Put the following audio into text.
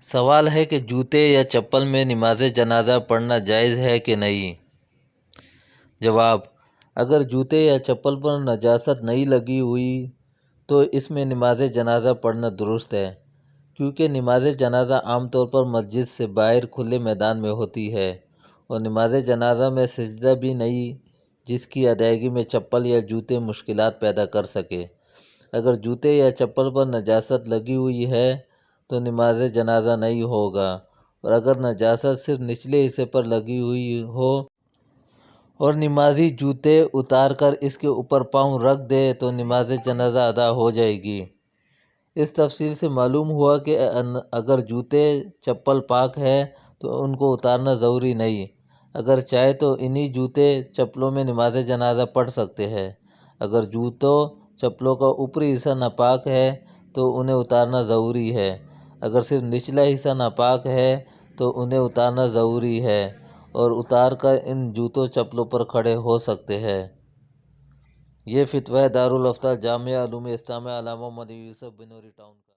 سوال ہے کہ جوتے یا چپل میں نماز جنازہ پڑھنا جائز ہے کہ نہیں؟ جواب: اگر جوتے یا چپل پر نجاست نہیں لگی ہوئی تو اس میں نماز جنازہ پڑھنا درست ہے، کیونکہ نماز جنازہ عام طور پر مسجد سے باہر کھلے میدان میں ہوتی ہے، اور نماز جنازہ میں سجدہ بھی نہیں جس کی ادائیگی میں چپل یا جوتے مشکلات پیدا کر سکے۔ اگر جوتے یا چپل پر نجاست لگی ہوئی ہے تو نماز جنازہ نہیں ہوگا، اور اگر نجاست صرف نچلے حصے پر لگی ہوئی ہو اور نمازی جوتے اتار کر اس کے اوپر پاؤں رکھ دے تو نماز جنازہ ادا ہو جائے گی۔ اس تفصیل سے معلوم ہوا کہ اگر جوتے چپل پاک ہے تو ان کو اتارنا ضروری نہیں، اگر چاہے تو انہی جوتے چپلوں میں نماز جنازہ پڑھ سکتے ہیں۔ اگر جوتوں چپلوں کا اوپری حصہ ناپاک ہے تو انہیں اتارنا ضروری ہے، اگر صرف نچلا حصہ ناپاک ہے تو انہیں اتارنا ضروری ہے، اور اتار کر ان جوتوں چپلوں پر کھڑے ہو سکتے ہیں۔ یہ فتویٰ دارالافتاء جامعہ علوم اسلامیہ علامہ محمد یوسف بنوری ٹاؤن کا